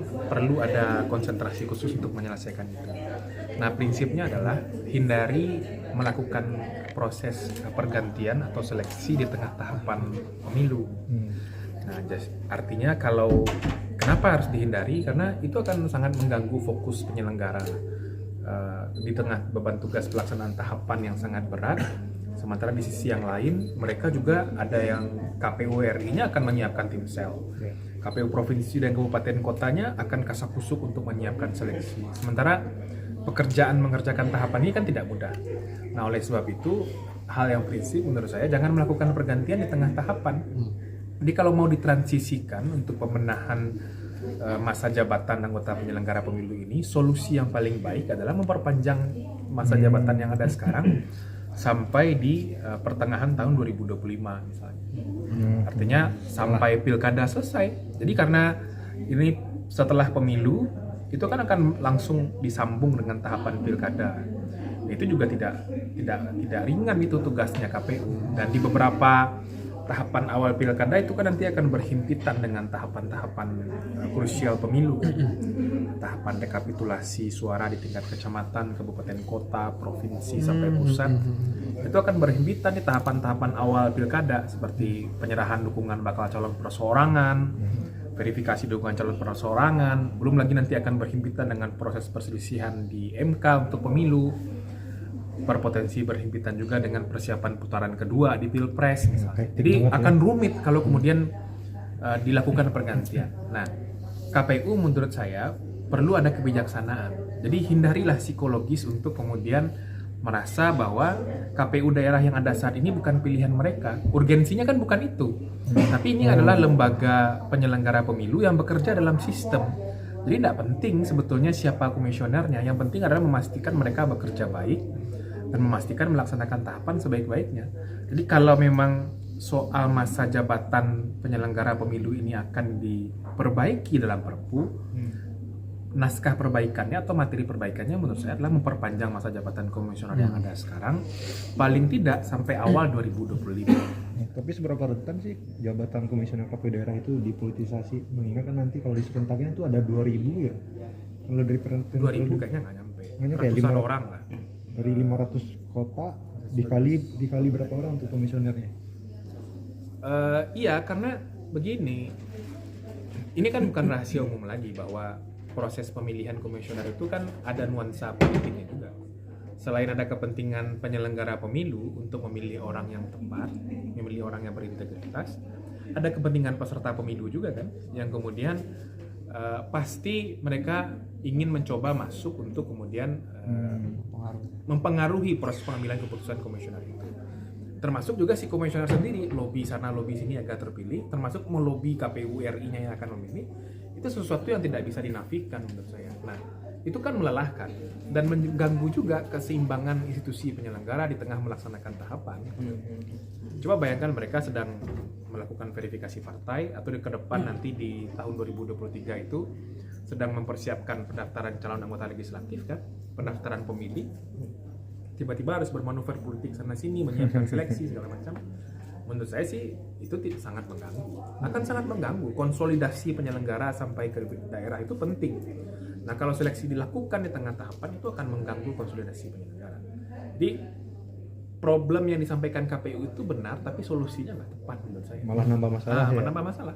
perlu ada konsentrasi khusus untuk menyelesaikan itu. Nah, prinsipnya adalah hindari melakukan proses pergantian atau seleksi di tengah tahapan pemilu. Nah, artinya kalau kenapa harus dihindari? Karena itu akan sangat mengganggu fokus penyelenggara di tengah beban tugas pelaksanaan tahapan yang sangat berat. Sementara di sisi yang lain, mereka juga ada yang KPU RI-nya akan menyiapkan tim sel. KPU provinsi dan kabupaten kotanya akan kasakusuk untuk menyiapkan seleksi. Sementara pekerjaan mengerjakan tahapan ini kan tidak mudah. Nah, oleh sebab itu, hal yang prinsip menurut saya jangan melakukan pergantian di tengah tahapan. Jadi kalau mau ditransisikan untuk pemenahan masa jabatan anggota penyelenggara pemilu ini, solusi yang paling baik adalah memperpanjang masa jabatan yang ada sekarang sampai di pertengahan tahun 2025 misalnya. Artinya sampai pilkada selesai. Jadi karena ini setelah pemilu itu kan akan langsung disambung dengan tahapan pilkada. Itu juga tidak ringan itu tugasnya KPU, dan di beberapa tahapan awal pilkada itu kan nanti akan berhimpitan dengan tahapan-tahapan krusial pemilu. Tahapan rekapitulasi suara di tingkat kecamatan, kabupaten kota, provinsi sampai pusat. Itu akan berhimpitan di tahapan-tahapan awal pilkada seperti penyerahan dukungan bakal calon perseorangan, verifikasi dukungan calon perseorangan, belum lagi nanti akan berhimpitan dengan proses perselisihan di MK untuk pemilu, berpotensi berhimpitan juga dengan persiapan putaran kedua di Pilpres misalnya. Jadi akan rumit kalau kemudian dilakukan pergantian. Nah, KPU menurut saya perlu ada kebijaksanaan. Jadi hindarilah psikologis untuk kemudian merasa bahwa KPU daerah yang ada saat ini bukan pilihan mereka. Urgensinya kan bukan itu. Tapi ini adalah lembaga penyelenggara pemilu yang bekerja dalam sistem. Jadi tidak penting sebetulnya siapa komisionernya. Yang penting adalah memastikan mereka bekerja baik dan memastikan melaksanakan tahapan sebaik-baiknya. Jadi kalau memang soal masa jabatan penyelenggara pemilu ini akan diperbaiki dalam Perpu, naskah perbaikannya atau materi perbaikannya menurut saya adalah memperpanjang masa jabatan komisioner yang ada sekarang paling tidak sampai awal 2025. Tapi seberapa rentan sih jabatan komisioner KPU daerah itu dipolitisasi? Mengingat kan nanti kalau diserentaknya itu ada 2.000 ya. Kalau dari 2.000 kayaknya nggak nyampe. Kayak Ratusan orang lah. Dari 500 kota dikali berapa orang untuk komisionernya? Iya, karena begini, ini kan bukan rahasia umum lagi bahwa proses pemilihan komisioner itu kan ada nuansa politiknya juga. Selain ada kepentingan penyelenggara pemilu untuk memilih orang yang tepat, memilih orang yang berintegritas, ada kepentingan peserta pemilu juga kan, yang kemudian pasti mereka ingin mencoba masuk untuk kemudian mempengaruhi proses pengambilan keputusan komisioner itu. Termasuk juga si komisioner sendiri, lobby sana lobby sini agar terpilih, termasuk melobi KPU RI-nya yang akan memilih. Itu sesuatu yang tidak bisa dinafikan menurut saya. Nah, itu kan melelahkan dan mengganggu juga keseimbangan institusi penyelenggara di tengah melaksanakan tahapan. Coba bayangkan mereka sedang melakukan verifikasi partai atau ke depan nanti di tahun 2023 itu sedang mempersiapkan pendaftaran calon anggota legislatif kan, pendaftaran pemilih. Tiba-tiba harus bermanuver politik sana sini, menyiapkan seleksi segala macam. Menurut saya sih itu sangat mengganggu, akan sangat mengganggu. Konsolidasi penyelenggara sampai ke daerah itu penting. Nah, kalau seleksi dilakukan di tengah tahapan itu akan mengganggu konsolidasi penyelenggara. Jadi problem yang disampaikan KPU itu benar, tapi solusinya nggak tepat menurut saya. Malah nambah masalah. Menambah masalah.